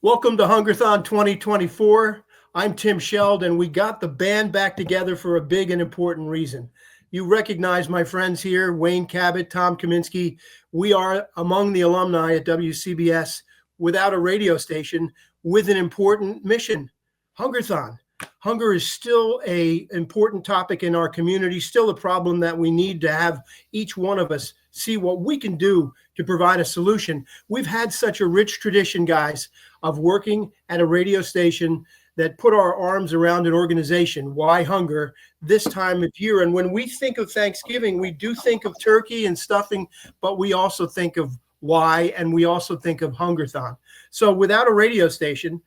Welcome to Hungerthon 2024. I'm Tim Scheld, and we got the band back together for a big and important reason. You recognize my friends here, Wayne Cabot, Tom Kaminski. We are among the alumni at WCBS without a radio station with an important mission, Hungerthon. Hunger is still an important topic in our community, still a problem that we need to have each one of us see what we can do to provide a solution. We've had such a rich tradition, guys, of working at a radio station that put our arms around an organization, WhyHunger, this time of year. And when we think of Thanksgiving, we do think of turkey and stuffing, but we also think of why, and we also think of Hungerthon. So without a radio station,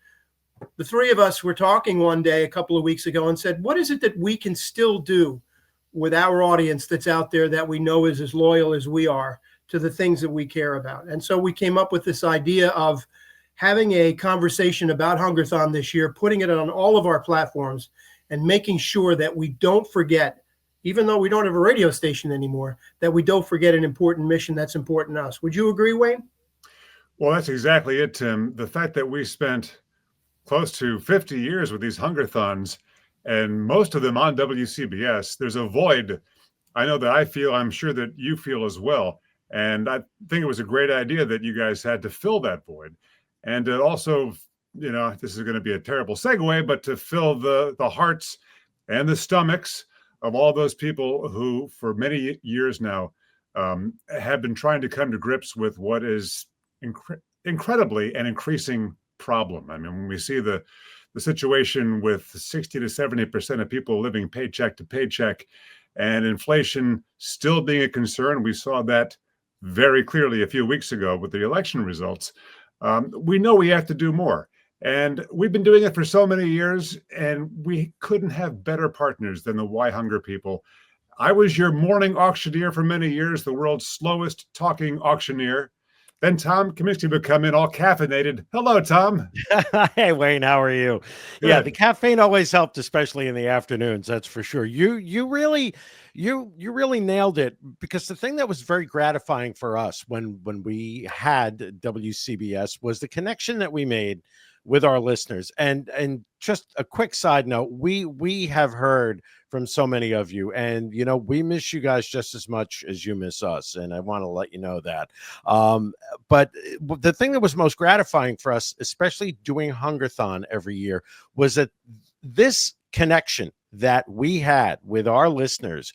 the three of us were talking one day a couple of weeks ago and said, what is it that we can still do with our audience that's out there that we know is as loyal as we are to the things that we care about? And so we came up with this idea of having a conversation about Hungerthon this year, putting it on all of our platforms and making sure that we don't forget, even though we don't have a radio station anymore, that we don't forget an important mission that's important to us. Would you agree, Wayne? Well, that's exactly it, Tim. The fact that we spent close to 50 years with these Hungerthons, and most of them on WCBS, there's a void. I know that I feel, I'm sure that you feel as well. And I think it was a great idea that you guys had to fill that void. And to also, this is going to be a terrible segue, but to fill the hearts and the stomachs of all those people who, for many years now, have been trying to come to grips with what is incredibly an increasing problem. I mean, when we see the situation with 60 to 70% of people living paycheck to paycheck and inflation still being a concern, we saw that very clearly a few weeks ago with the election results. We know we have to do more. And we've been doing it for so many years, and we couldn't have better partners than the WhyHunger people. I was your morning auctioneer for many years, the world's slowest talking auctioneer. Then Tom Kaminski would come in all caffeinated. Hello, Tom. Hey, Wayne, how are you? Good. Yeah, the caffeine always helped, especially in the afternoons. That's for sure. You really nailed it, because the thing that was very gratifying for us when we had WCBS was the connection that we made with our listeners. And just a quick side note, we have heard from so many of you, and we miss you guys just as much as you miss us, and I want to let you know that. But the thing that was most gratifying for us, especially doing Hungerthon every year, was that this connection that we had with our listeners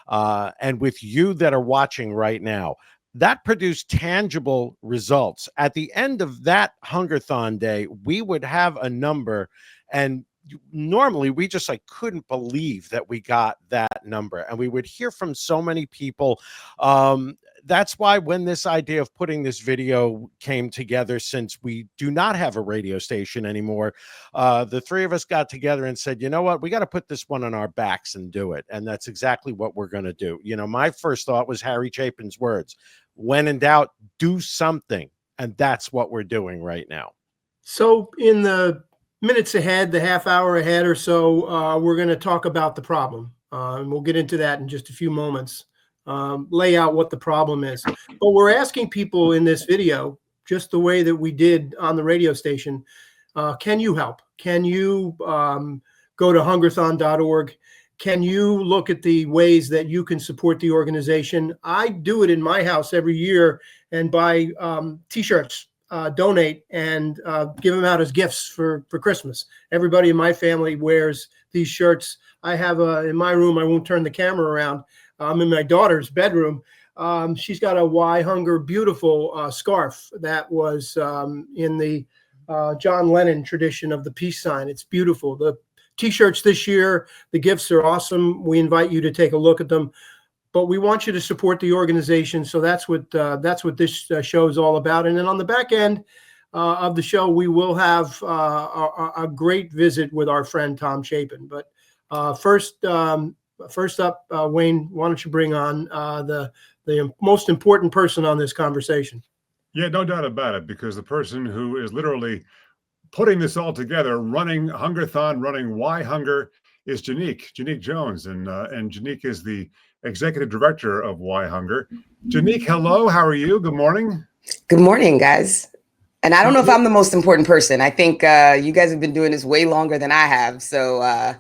and with you that are watching right now, that produced tangible results. At the end of that Hungerthon day, we would have a number, and normally we just couldn't believe that we got that number, and we would hear from so many people. That's why when this idea of putting this video came together, since we do not have a radio station anymore, the three of us got together and said, you know what, we got to put this one on our backs and do it. And that's exactly what we're going to do. My first thought was Harry Chapin's words, when in doubt, do something. And that's what we're doing right now. So in the minutes ahead, the half hour ahead or so, we're going to talk about the problem. And we'll get into that in just a few moments, lay out what the problem is. But we're asking people in this video, just the way that we did on the radio station, can you help? Can you go to hungerthon.org? Can you look at the ways that you can support the organization? I do it in my house every year and buy T-shirts, donate, and give them out as gifts for Christmas. Everybody in my family wears these shirts. I have in my room, I won't turn the camera around. I'm in my daughter's bedroom. She's got a WhyHunger beautiful scarf that was in the John Lennon tradition of the peace sign. It's beautiful. The T-shirts this year, the gifts are awesome. We invite you to take a look at them, but we want you to support the organization. So that's what this show is all about. And then on the back end of the show, we will have a great visit with our friend Tom Chapin. But first up, Wayne, why don't you bring on the most important person on this conversation? Yeah, no doubt about it, because the person who is literally putting this all together, running Hungerthon, running WhyHunger, is Janique Jones. And Janique is the executive director of WhyHunger. Janique, hello. How are you? Good morning. Good morning, guys. And I don't know if I'm the most important person. I think you guys have been doing this way longer than I have. So well,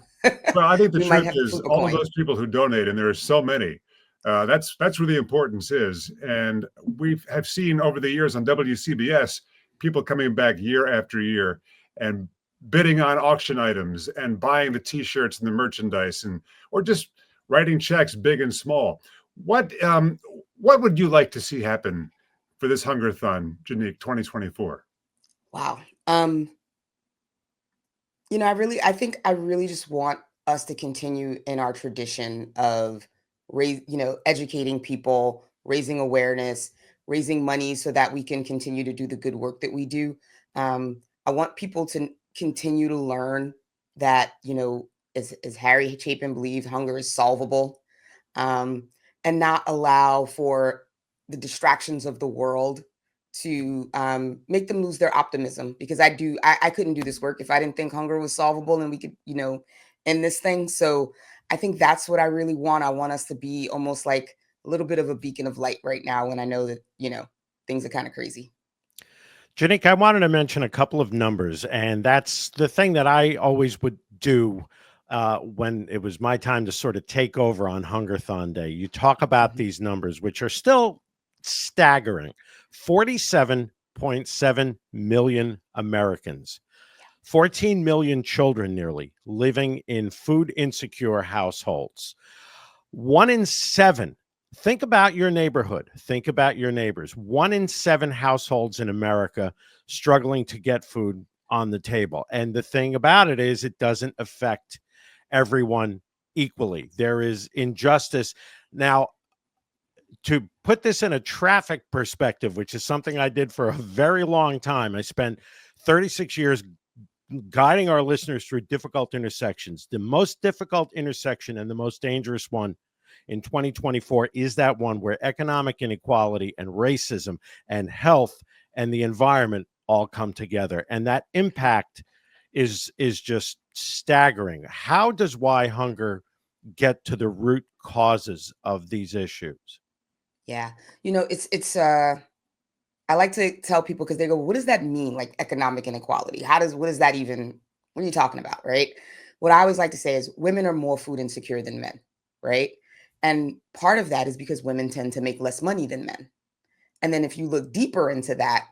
I think the we might truth have to is flip a all of coin. those people who donate, and there are so many. That's where the importance is. And we have seen over the years on WCBS people coming back year after year and bidding on auction items and buying the T-shirts and the merchandise, and or just writing checks, big and small. What would you like to see happen for this Hungerthon, Janique, 2024? Wow. I think I really just want us to continue in our tradition of educating people, raising awareness, raising money so that we can continue to do the good work that we do. I want people to continue to learn that, as Harry Chapin believed, hunger is solvable, and not allow for the distractions of the world to make them lose their optimism, because I couldn't do this work if I didn't think hunger was solvable and we could, end this thing. So I think that's what I really want. I want us to be almost like a little bit of a beacon of light right now when I know that, things are kind of crazy. Janique, I wanted to mention a couple of numbers, and that's the thing that I always would do when it was my time to sort of take over on Hungerthon Day. You talk about these numbers, which are still staggering. 47.7 million Americans, 14 million children nearly living in food insecure households. 1 in 7. Think about your neighborhood. Think about your neighbors. 1 in 7 households in America struggling to get food on the table. And the thing about it is it doesn't affect everyone equally. There is injustice. Now, to put this in a traffic perspective, which is something I did for a very long time, I spent 36 years guiding our listeners through difficult intersections. The most difficult intersection and the most dangerous one in 2024 is that one where economic inequality and racism and health and the environment all come together. And that impact is just staggering. How does WhyHunger get to the root causes of these issues? Yeah. I like to tell people, because they go, what does that mean? Like economic inequality? What is that even, what are you talking about? Right. What I always like to say is women are more food insecure than men. Right. And part of that is because women tend to make less money than men. And then if you look deeper into that,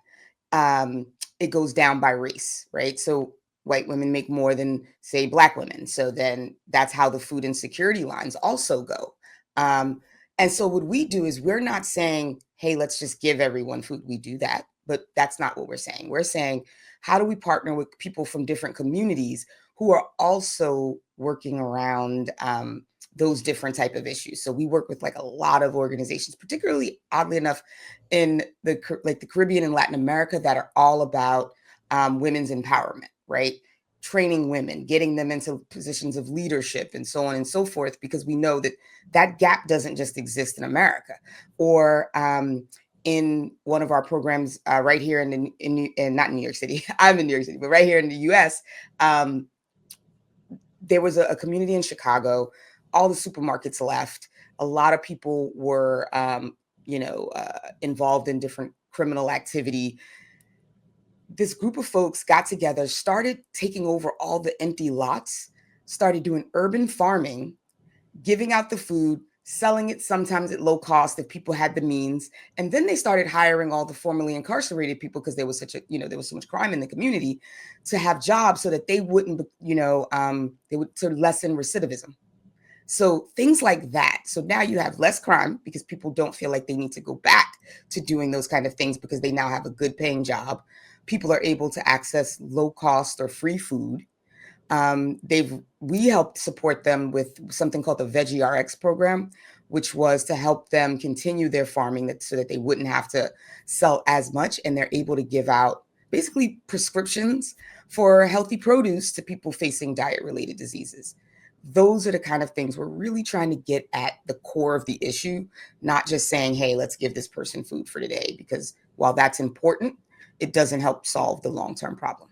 it goes down by race, right? So white women make more than, say, Black women. So then that's how the food insecurity lines also go. And so what we do is we're not saying, hey, let's just give everyone food. We do that, but that's not what we're saying. We're saying, how do we partner with people from different communities who are also working around those different type of issues? So we work with like a lot of organizations, particularly oddly enough in the Caribbean and Latin America, that are all about women's empowerment, right? Training women, getting them into positions of leadership and so on and so forth, because we know that that gap doesn't just exist in America. Or in one of our programs right here in not in New York City, I'm in New York City, but right here in the US, there was a community in Chicago. All the supermarkets left. A lot of people were, involved in different criminal activity. This group of folks got together, started taking over all the empty lots, started doing urban farming, giving out the food, selling it sometimes at low cost if people had the means. And then they started hiring all the formerly incarcerated people, because there was there was so much crime in the community, to have jobs so that they wouldn't, they would sort of lessen recidivism. So things like that. So now you have less crime because people don't feel like they need to go back to doing those kind of things because they now have a good paying job. People are able to access low cost or free food. We helped support them with something called the Veggie RX program, which was to help them continue their farming so that they wouldn't have to sell as much, and they're able to give out basically prescriptions for healthy produce to people facing diet-related diseases. Those are the kind of things we're really trying to get at the core of the issue, not just saying, hey, let's give this person food for today, because while that's important, it doesn't help solve the long-term problem.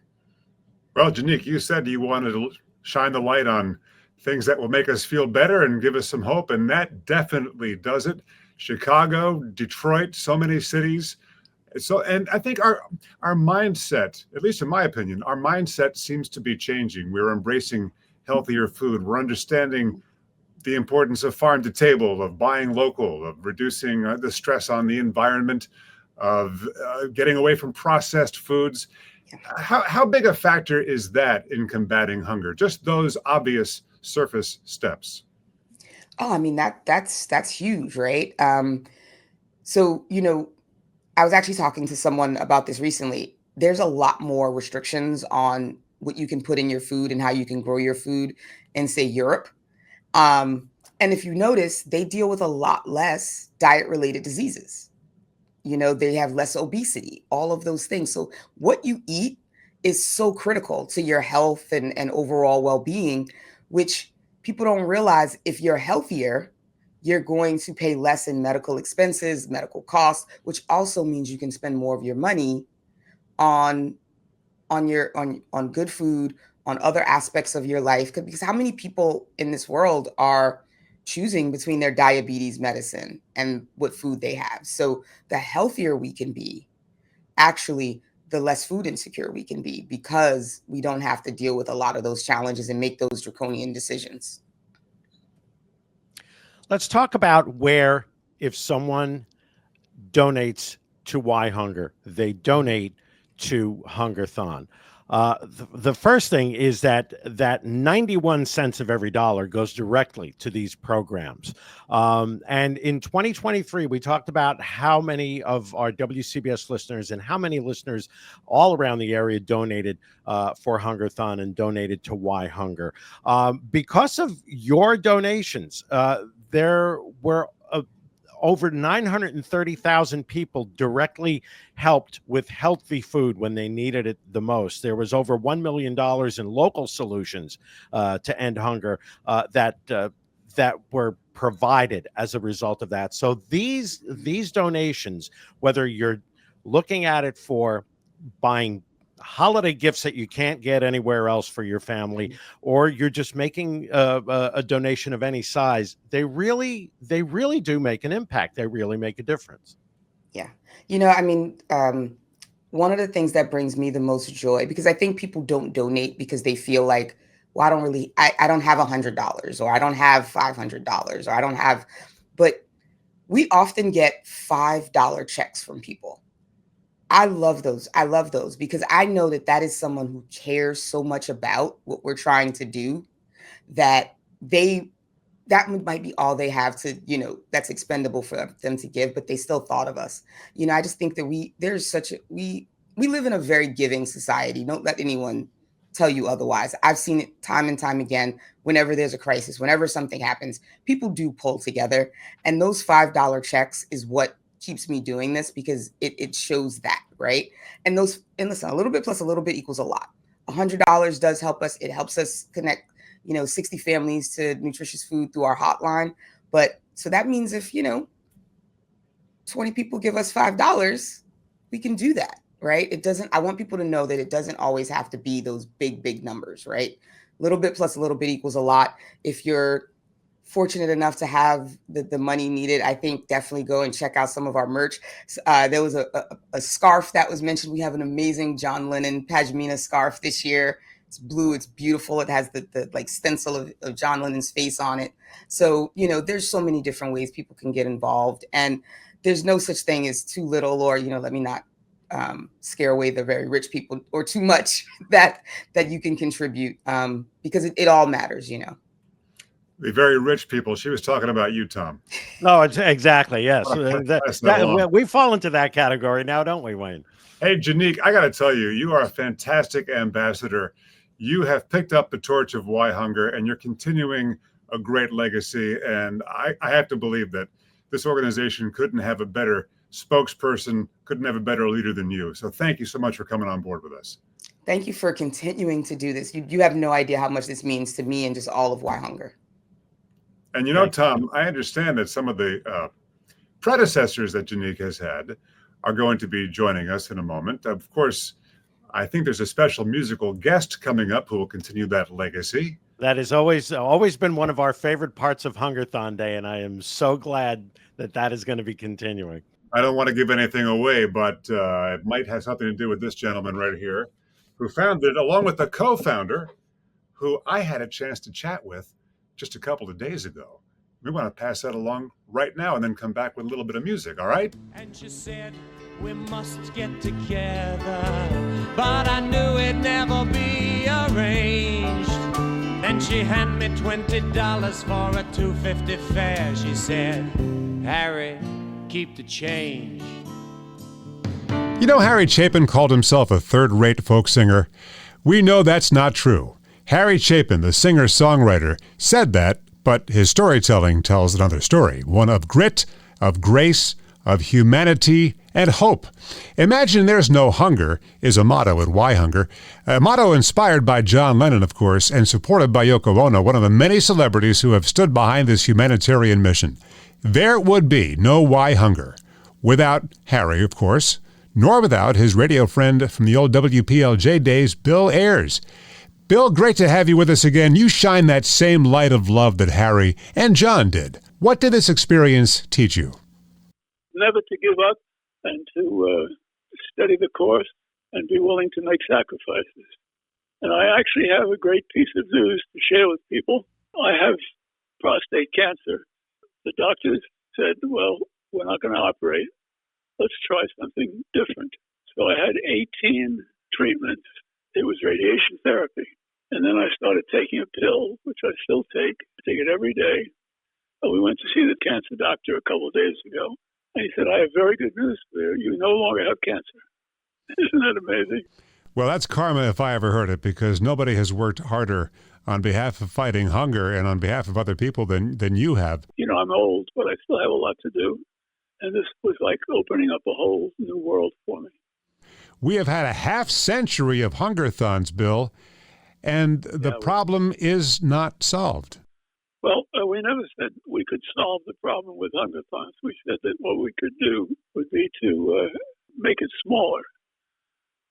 Well, Janique, you said you wanted to shine the light on things that will make us feel better and give us some hope, and that definitely does it. Chicago, Detroit, so many cities. So, and I think our mindset, at least in my opinion, our mindset seems to be changing. We're embracing healthier food. We're understanding the importance of farm to table, of buying local, of reducing the stress on the environment, of getting away from processed foods. How big a factor is that in combating hunger? Just those obvious surface steps. Oh, I mean that's huge, right? So I was actually talking to someone about this recently. There's a lot more restrictions on what you can put in your food and how you can grow your food in, say, Europe. And if you notice, they deal with a lot less diet-related diseases. They have less obesity, all of those things. So what you eat is so critical to your health and overall well-being, which people don't realize. If you're healthier, you're going to pay less in medical expenses, medical costs, which also means you can spend more of your money on on good food, on other aspects of your life. Because how many people in this world are choosing between their diabetes medicine and what food they have? So the healthier we can be, actually, the less food insecure we can be, because we don't have to deal with a lot of those challenges and make those draconian decisions. Let's talk about where, if someone donates to WhyHunger, they donate to Hungerthon. The first thing is that 91 cents of every dollar goes directly to these programs. And in 2023, we talked about how many of our WCBS listeners and how many listeners all around the area donated for Hungerthon and donated to WhyHunger. Because of your donations, there were over 930,000 people directly helped with healthy food when they needed it the most. There was over $1 million in local solutions to end hunger that were provided as a result of that. So these donations, whether you're looking at it for buying holiday gifts that you can't get anywhere else for your family, or you're just making a donation of any size, they really do make an impact. They really make a difference. Yeah. One of the things that brings me the most joy, because I think people don't donate because they feel like, well, I don't have $100, or I don't have $500, or I don't have, but we often get $5 checks from people. I love those. I love those because I know that is someone who cares so much about what we're trying to do, that that might be all they have to, that's expendable for them to give, but they still thought of us. I just think that we live in a very giving society. Don't let anyone tell you otherwise. I've seen it time and time again. Whenever there's a crisis, whenever something happens, people do pull together, and those $5 checks is what keeps me doing this, because it shows that, right? And listen, a little bit plus a little bit equals a lot. $100 does help us. It helps us connect 60 families to nutritious food through our hotline. But so that means if 20 people give us $5, we can do that, right? I want people to know that it doesn't always have to be those big numbers, right? A little bit plus a little bit equals a lot. If you're fortunate enough to have the money needed, I think definitely go and check out some of our merch. There was a scarf that was mentioned. We have an amazing John Lennon Pashmina scarf this year. It's blue. It's beautiful. It has the like stencil of John Lennon's face on it. So, there's so many different ways people can get involved, and there's no such thing as too little, or, let me not scare away the very rich people, or too much that you can contribute, because it all matters, The very rich people. She was talking about you, Tom. No, it's exactly. Yes. We fall into that category now, don't we, Wayne? Hey, Janique, I got to tell you, you are a fantastic ambassador. You have picked up the torch of WhyHunger, and you're continuing a great legacy. And I have to believe that this organization couldn't have a better spokesperson, couldn't have a better leader than you. So thank you so much for coming on board with us. Thank you for continuing to do this. You have no idea how much this means to me and just all of WhyHunger. And Tom, I understand that some of the predecessors that Janique has had are going to be joining us in a moment. Of course, I think there's a special musical guest coming up who will continue that legacy. That has always been one of our favorite parts of Hungerthon Day, and I am so glad that is going to be continuing. I don't want to give anything away, but it might have something to do with this gentleman right here, who founded, along with the co-founder, who I had a chance to chat with just a couple of days ago. We want to pass that along right now and then come back with a little bit of music, all right? And she said, we must get together, but I knew it'd never be arranged. Then she handed me $20 for a $2.50 fare. She said, Harry, keep the change. You know, Harry Chapin called himself a third-rate folk singer. We know that's not true. Harry Chapin, the singer-songwriter, said that, but his storytelling tells another story, one of grit, of grace, of humanity, and hope. Imagine there's no hunger is a motto at WhyHunger, a motto inspired by John Lennon, of course, and supported by Yoko Ono, one of the many celebrities who have stood behind this humanitarian mission. There would be no WhyHunger without Harry, of course, nor without his radio friend from the old WPLJ days, Bill Ayres. Bill, great to have you with us again. You shine that same light of love that Harry and John did. What did this experience teach you? Never to give up and to steady the course and be willing to make sacrifices. And I actually have a great piece of news to share with people. I have prostate cancer. The doctors said, well, we're not going to operate. Let's try something different. So I had 18 treatments. It was radiation therapy. And then I started taking a pill, which I still take. I take it every day. We went to see the cancer doctor a couple of days ago. And he said, I have very good news for you. You no longer have cancer. Isn't that amazing? Well, that's karma if I ever heard it, because nobody has worked harder on behalf of fighting hunger and on behalf of other people than you have. You know, I'm old, but I still have a lot to do. And this was like opening up a whole new world for me. We have had a half century of Hungerthons, Bill, and the problem is not solved. Well, we never said we could solve the problem with Hungerthons. We said that what we could do would be to make it smaller.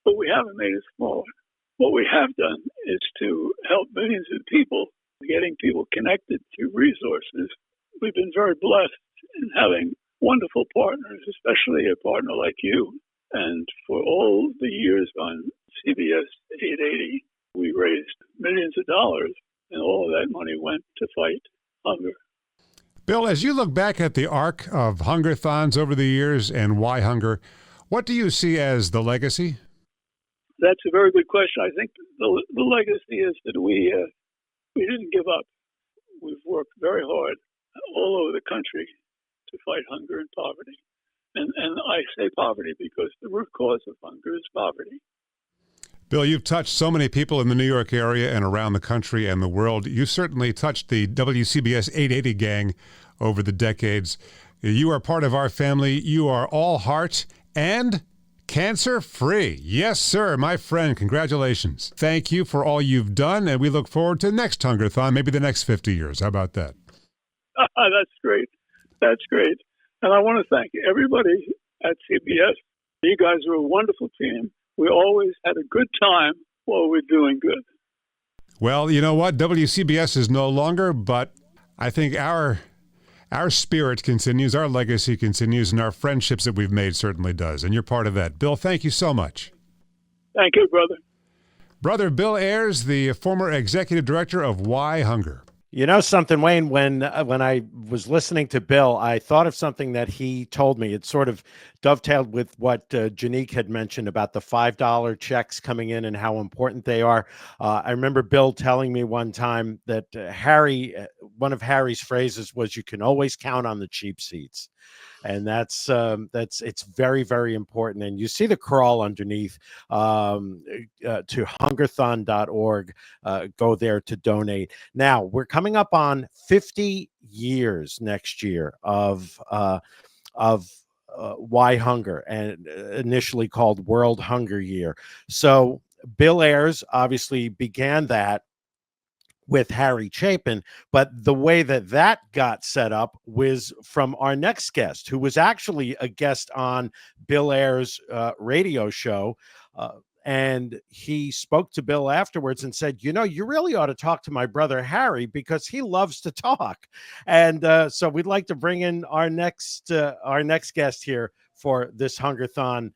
But we haven't made it smaller. What we have done is to help millions of people, getting people connected to resources. We've been very blessed in having wonderful partners, especially a partner like you. And for all the years on CBS 880, we raised millions of dollars, and all of that money went to fight hunger. Bill, as you look back at the arc of Hungerthons over the years and WhyHunger, what do you see as the legacy? That's a very good question. I think the legacy is that we didn't give up. We've worked very hard all over the country to fight hunger and poverty. And I say poverty because the root cause of hunger is poverty. Bill, you've touched so many people in the New York area and around the country and the world. You certainly touched the WCBS 880 gang over the decades. You are part of our family. You are all heart and cancer-free. Yes, sir, my friend. Congratulations. Thank you for all you've done, and we look forward to the next Hungerthon, maybe the next 50 years. How about that? That's great. That's great. And I want to thank everybody at CBS. You guys are a wonderful team. We always had a good time while we're doing good. Well, you know what? WCBS is no longer, but I think our spirit continues, our legacy continues, and our friendships that we've made certainly does. And you're part of that. Bill, thank you so much. Thank you, brother. Brother Bill Ayres, the former executive director of WhyHunger. You know something, Wayne, when I was listening to Bill, I thought of something that he told me. It sort of dovetailed with what Janique had mentioned about the $5 checks coming in and how important they are. I remember Bill telling me one time that one of Harry's phrases was, "You can always count on the cheap seats." And it's very, very important. And you see the crawl underneath to hungerthon.org. Go there to donate. Now we're coming up on 50 years next year of WhyHunger, and initially called World Hunger Year. So Bill Ayres obviously began that with Harry Chapin, but the way that got set up was from our next guest, who was actually a guest on Bill Ayres' radio show. And he spoke to Bill afterwards and said, you know, you really ought to talk to my brother Harry because he loves to talk. And so we'd like to bring in our next guest here for this Hungerthon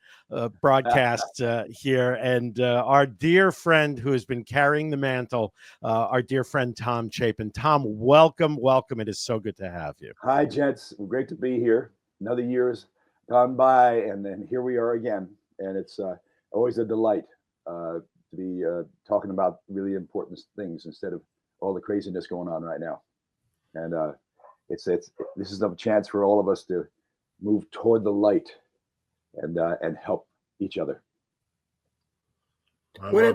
broadcast here. And our dear friend who has been carrying the mantle, our dear friend Tom Chapin. Tom, welcome. It is so good to have you. Hi, gents. Great to be here. Another year's gone by, and then here we are again. And it's always a delight to be talking about really important things instead of all the craziness going on right now. And this is a chance for all of us to move toward the light and help each other. When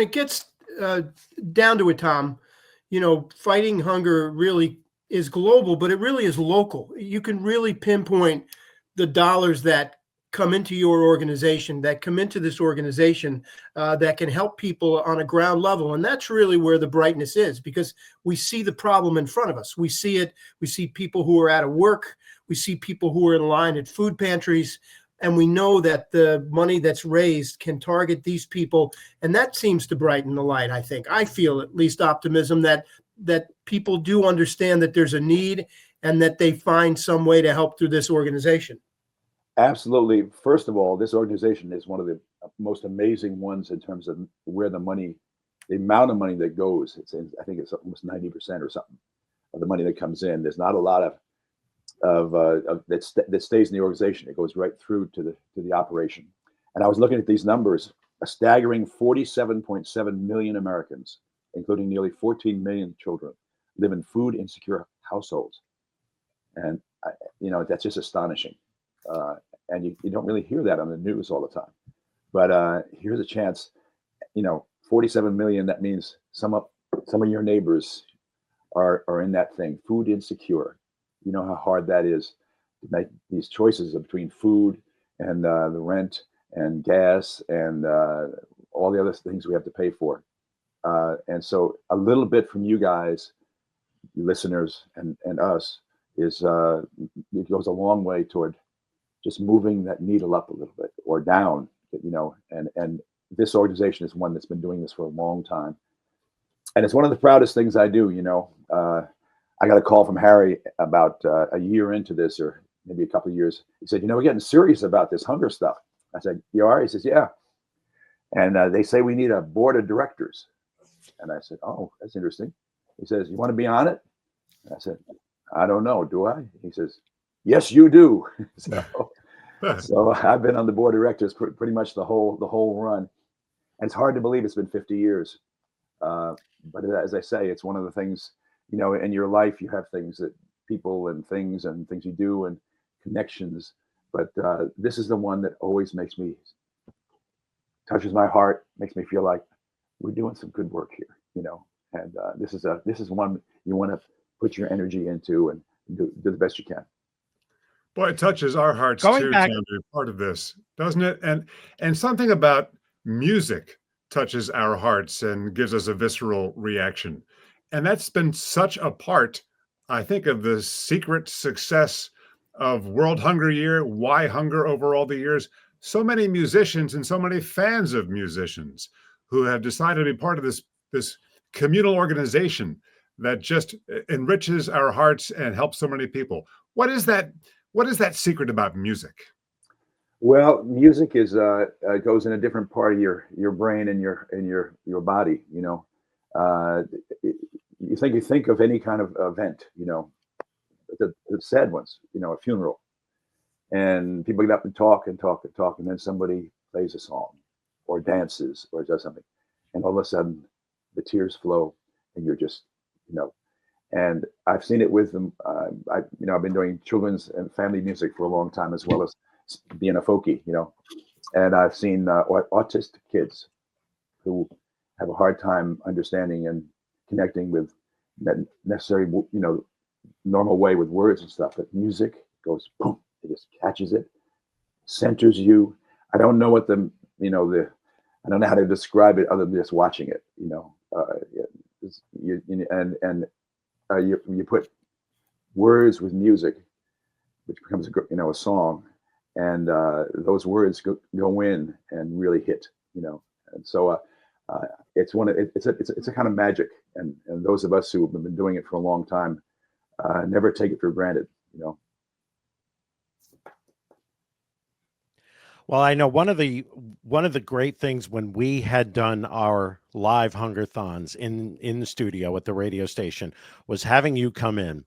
it gets down to it, Tom, fighting hunger really is global, but it really is local. You can really pinpoint the dollars that come into your organization, that come into this organization, that can help people on a ground level. And that's really where the brightness is, because we see the problem in front of us. We see it. We see people who are out of work. We see people who are in line at food pantries. And we know that the money that's raised can target these people. And that seems to brighten the light, I think. I feel at least optimism that people do understand that there's a need and that they find some way to help through this organization. Absolutely. First of all, this organization is one of the most amazing ones in terms of where the amount of money that goes. I think it's almost 90% or something of the money that comes in. There's not a lot of that stays in the organization. It goes right through to the operation. And I was looking at these numbers. A staggering 47.7 million Americans, including nearly 14 million children, live in food insecure households. And that's just astonishing. And you don't really hear that on the news all the time. But here's a chance, 47 million, that means some of your neighbors are in that thing, food insecure. You know how hard that is to make these choices between food and the rent and gas and all the other things we have to pay for. And so a little bit from you guys, you listeners and us, it goes a long way toward just moving that needle up a little bit or down, and this organization is one that's been doing this for a long time. And it's one of the proudest things I do. I got a call from Harry about a year into this, or maybe a couple of years. He said, we're getting serious about this hunger stuff. I said, you are? He says, yeah. And they say we need a board of directors. And I said, oh, that's interesting. He says, you want to be on it? And I said, I don't know. Do I? He says, yes, you do. So I've been on the board of directors pretty much the whole run. And it's hard to believe it's been 50 years. But as I say, it's one of the things, in your life, you have things that people and things you do and connections. But this is the one that always touches my heart, makes me feel like we're doing some good work here, and this is one you want to put your energy into and do the best you can. Boy, it touches our hearts too, Tom, to be part of this, doesn't it? And something about music touches our hearts and gives us a visceral reaction. And that's been such a part, I think, of the secret success of World Hunger Year, WhyHunger over all the years. So many musicians and so many fans of musicians who have decided to be part of this communal organization that just enriches our hearts and helps so many people. What is that secret about music? Well, music is goes in a different part of your brain and your body. You think of any kind of event, the sad ones, a funeral, and people get up and talk, and then somebody plays a song or dances or does something, and all of a sudden the tears flow, and you're just, and I've seen it with them. I've been doing children's and family music for a long time, as well as being a folkie, and I've seen autistic kids who have a hard time understanding and connecting with that necessary, normal way with words and stuff. But music goes boom, it just catches it, centers you. I don't know what I don't know how to describe it other than just watching it. You put words with music, which becomes a song, and those words go in and really hit. And so it's a kind of magic, and those of us who have been doing it for a long time never take it for granted. Well, I know one of the great things when we had done our live Hungerthons in the studio at the radio station was having you come in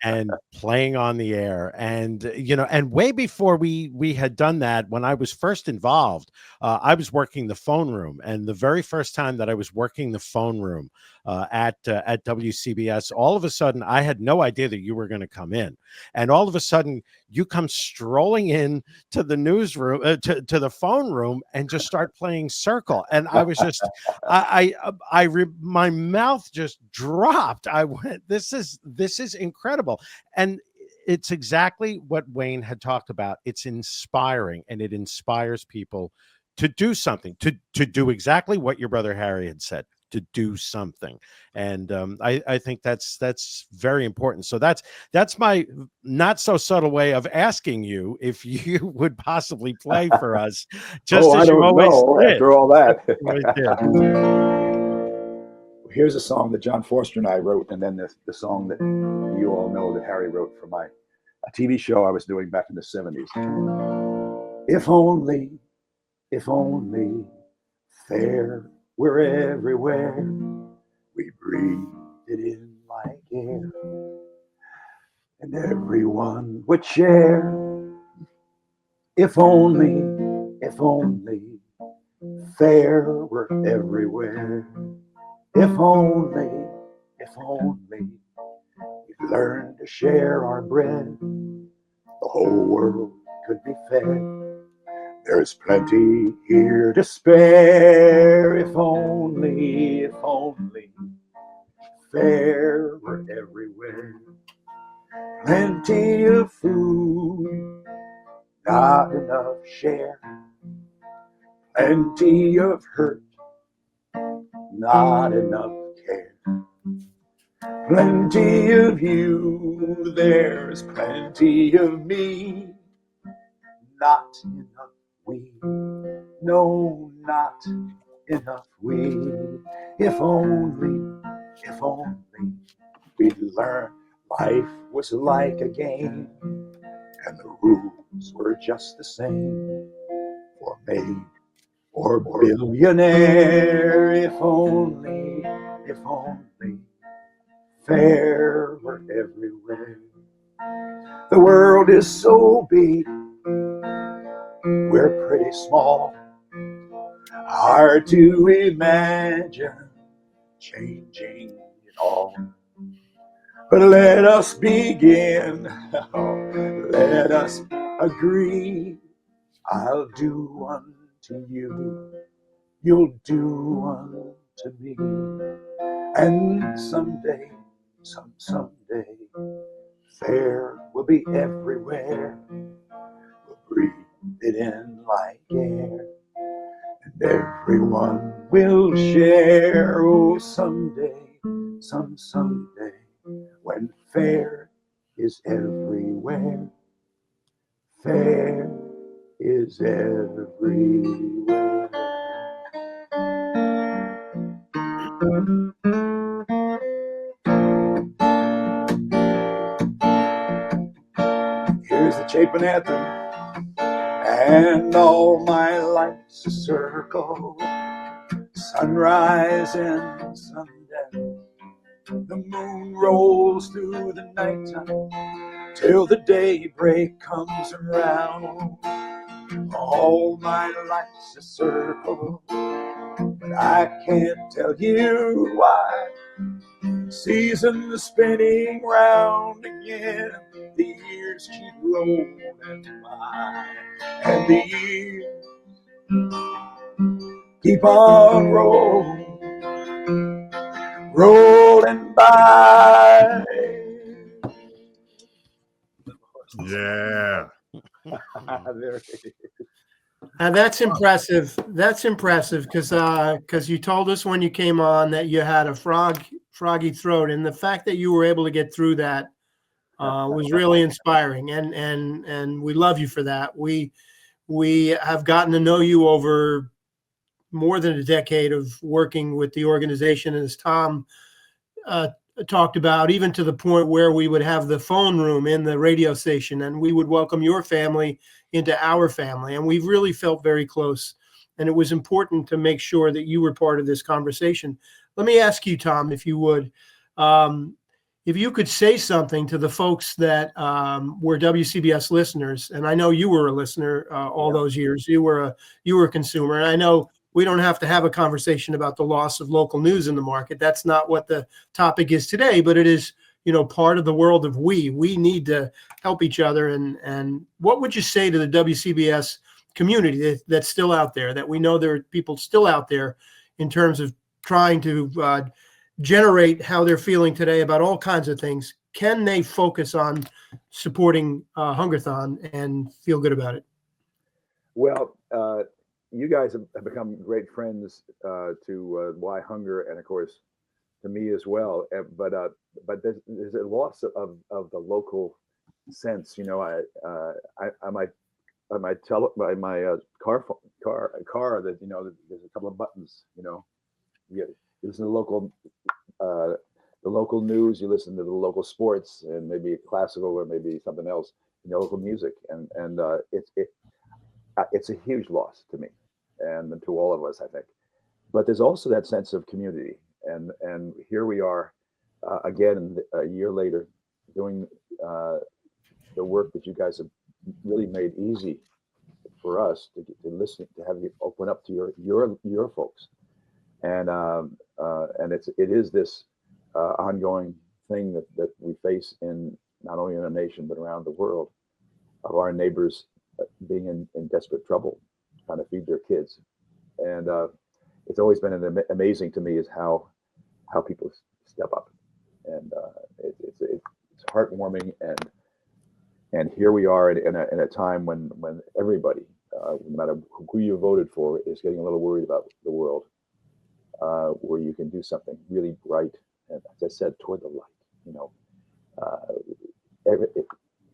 and playing on the air. And and way before we had done that, when I was first involved, I was working the phone room, and the very first time that I was working the phone room at WCBS, all of a sudden I had no idea that you were going to come in, and all of a sudden you come strolling in to the newsroom, to the phone room, and just start playing Circle. And I was just, my mouth just dropped. I went, this is incredible. And it's exactly what Wayne had talked about. It's inspiring, and it inspires people to do something, to do exactly what your brother Harry had said, to do something. And I think that's very important. So that's my not so subtle way of asking you if you would possibly play for us, just as you always did. After all that. Here's a song that John Forster and I wrote, and then the song that you all know that Harry wrote for a TV show I was doing back in the 70s. If only fair were everywhere, we breathe it in like air, and everyone would share. If only fair were everywhere. If only we'd learn to share our bread, the whole world could be fed. There's plenty here to spare. If only fair were everywhere. Plenty of food, not enough share. Plenty of hurt, not enough care. Plenty of you, there's plenty of me. Not enough we, no, not enough we. If only we'd learn life was like a game, and the rules were just the same for maid or billionaire. If only fair were everywhere. The world is so big, we're pretty small. Hard to imagine changing it all. But let us begin. Let us agree. I'll do unto you, you'll do unto me. And someday, fair will be everywhere. We'll breathe it in like air, and everyone will share. Oh, someday, when fair is everywhere, fair is everywhere. Here's the Chapin anthem, and all my life's a circle, sunrise and sundown. The moon rolls through the nighttime till the daybreak comes around. All my life's a circle, but I can't tell you why. Seasons spinning round again, the years keep rolling by, and the years keep on rolling by. Yeah. That's impressive. That's impressive because you told us when you came on that you had a froggy throat, and the fact that you were able to get through that was really inspiring, and we love you for that. We have gotten to know you over more than a decade of working with the organization, and as Tom talked about, even to the point where we would have the phone room in the radio station and we would welcome your family into our family. And we've really felt very close. And it was important to make sure that you were part of this conversation. Let me ask you, Tom, if you would, if you could say something to the folks that were WCBS listeners, and I know you were a listener all those years. You were a consumer, and I know we don't have to have a conversation about the loss of local news in the market. That's not what the topic is today, but it is, part of the world of we need to help each other. And what would you say to the WCBS community that's still out there, that we know there are people still out there in terms of trying to generate how they're feeling today about all kinds of things? Can they focus on supporting Hungerthon and feel good about it? Well, you guys have become great friends to WhyHunger, and of course to me as well. But there's a loss of the local sense. I might tell my car that there's a couple of buttons. You listen to the local news, you listen to the local sports, and maybe classical or maybe something else, local music, and it's a huge loss to me and to all of us, I think. But there's also that sense of community, and here we are again a year later doing the work that you guys have really made easy for us to listen, to have you open up to your folks, and it is this ongoing thing that we face in not only in our nation but around the world, of our neighbors being in desperate trouble, trying to feed their kids. And it's always been amazing to me is how people step up, and it's heartwarming, and here we are in a time when everybody, no matter who you voted for, is getting a little worried about the world, where you can do something really bright, and as I said, toward the light.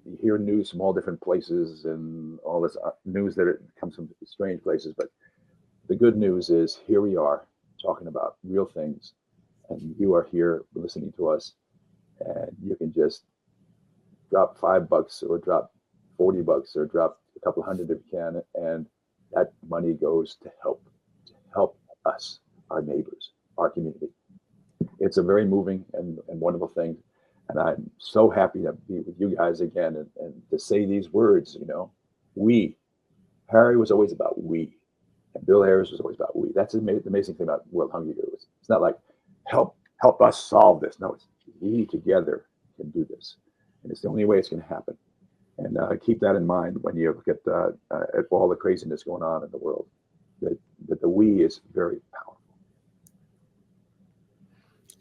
You hear news from all different places and all this news that comes from strange places, but the good news is here we are talking about real things, and you are here listening to us, and you can just drop $5 or drop $40 or drop a couple hundred if you can, and that money goes to help us, our neighbors, our community. It's a very moving and wonderful thing. And I'm so happy to be with you guys again and to say these words, we. Harry was always about we, and Bill Ayres was always about we. That's the amazing thing about World Hunger Day. It's not like help us solve this. No, it's we together can do this. And it's the only way it's going to happen. And keep that in mind when you look at all the craziness going on in the world, that the we is very powerful.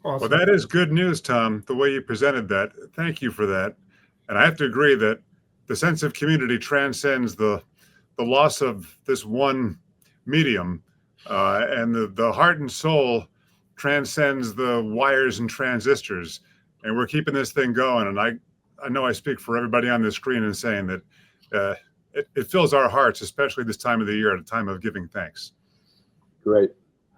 Awesome. Well, that is good news, Tom, the way you presented that. Thank you for that. And I have to agree that the sense of community transcends the loss of this one medium, and the heart and soul transcends the wires and transistors. And we're keeping this thing going. And I know I speak for everybody on this screen in saying that it fills our hearts, especially this time of the year, at a time of giving thanks. Great.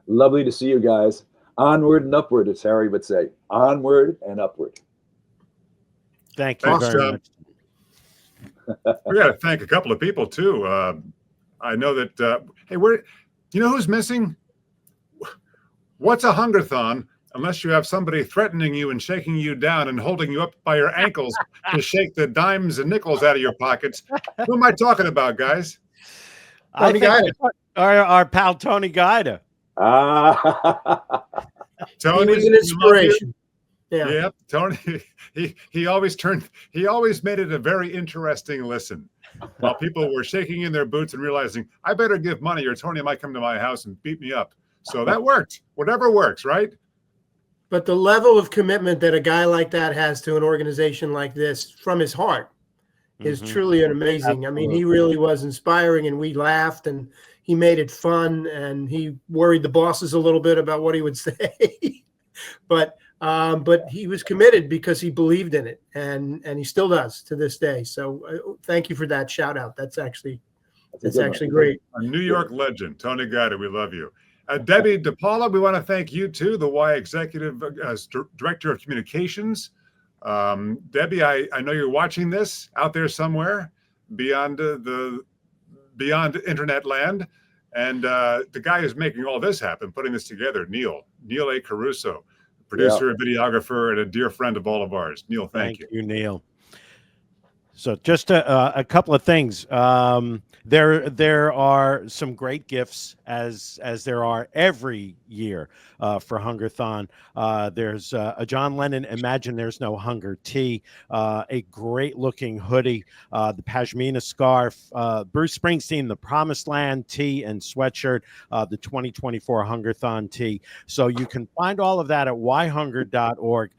Lovely to see you guys. Onward and upward, as Harry would say. Onward and upward. Thank you very much. We got to thank a couple of people too. I know that. Hey, you know who's missing? What's a Hungerthon unless you have somebody threatening you and shaking you down and holding you up by your ankles to shake the dimes and nickels out of your pockets? Who am I talking about, guys? I think our pal Tony Guida. Tony was an inspiration. Yeah, Tony. He always made it a very interesting listen. While people were shaking in their boots and realizing, I better give money or Tony might come to my house and beat me up. So that worked. Whatever works, right? But the level of commitment that a guy like that has to an organization like this from his heart is truly amazing. Absolutely. I mean, he really was inspiring, and we laughed, and he made it fun, and he worried the bosses a little bit about what he would say. But he was committed because he believed in it, and he still does to this day. So thank you for that shout out. That's actually great. A New York legend, Tony Guida, we love you. Debbie DePaula, we want to thank you too, the Y Executive Director of Communications. Debbie, I know you're watching this out there somewhere beyond beyond internet land. And the guy who's making all this happen, putting this together, Neil A. Carousso, producer and videographer and a dear friend of all of ours. Neil, thank you. Neil. So just a couple of things. There are some great gifts as there are every year for Hungerthon. There's a John Lennon Imagine There's No Hunger tee, a great looking hoodie, the Pashmina scarf, Bruce Springsteen The Promised Land tee and sweatshirt, the 2024 Hungerthon tee. So you can find all of that at whyhunger.org.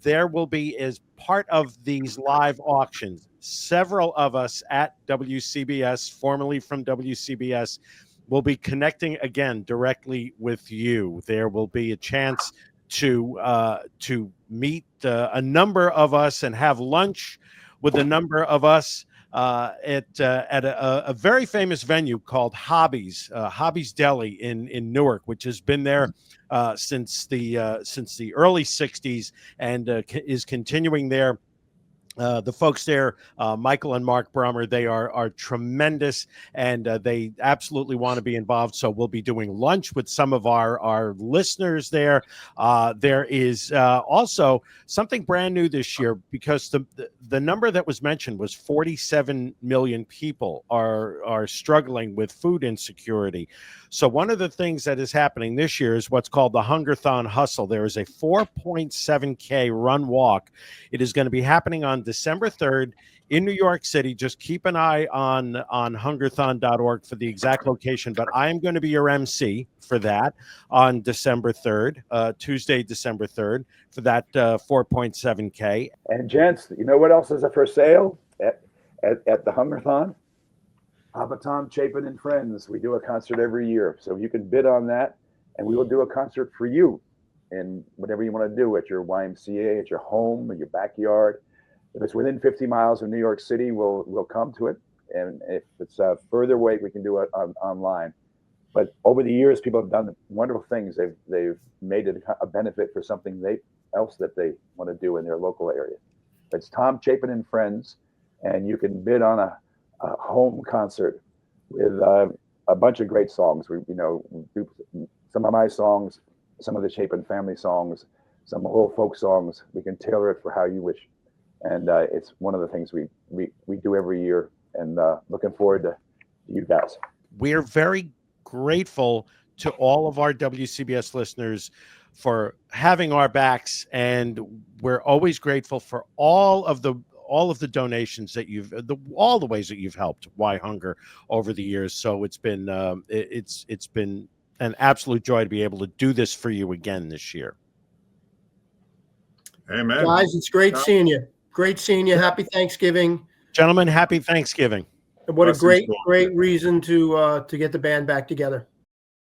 There will be, as part of these live auctions, several of us at WCBS, formerly from WCBS, will be connecting again directly with you. There will be a chance to meet a number of us and have lunch with a number of us at a very famous venue called Hobbies Deli in Newark, which has been there since the early 60s and is continuing there. The folks there, Michael and Mark Brummer, they are tremendous, and they absolutely want to be involved. So we'll be doing lunch with some of our listeners there. There is also something brand new this year, because the number that was mentioned was 47 million people are struggling with food insecurity. So one of the things that is happening this year is what's called the Hungerthon Hustle. There is a 4.7K run walk. It is going to be happening on December 3rd in New York City. Just keep an eye on hungerthon.org for the exact location. But I am going to be your MC for that on December 3rd, Tuesday, December 3rd, for that 4.7K. And gents, you know what else is for sale at the Hungerthon? Papa Tom Chapin and Friends. We do a concert every year, so you can bid on that, and we will do a concert for you in whatever you want to do, at your YMCA, at your home, in your backyard. If it's within 50 miles of New York City, we'll come to it, and if it's further away, we can do it online. But over the years, people have done wonderful things. They've made it a benefit for something else that they want to do in their local area. It's Tom Chapin and Friends, and you can bid on a home concert with a bunch of great songs. We do some of my songs, some of the Chapin family songs, some old folk songs. We can tailor it for how you wish, and it's one of the things we do every year. And looking forward to you guys. We're very grateful to all of our WCBS listeners for having our backs, and we're always grateful for all of the donations that all the ways that you've helped WhyHunger over the years. So it's been it's been an absolute joy to be able to do this for you again this year. Amen. Guys, it's great seeing you. Great seeing you. Happy Thanksgiving. Gentlemen, happy Thanksgiving. And what a great reason to get the band back together.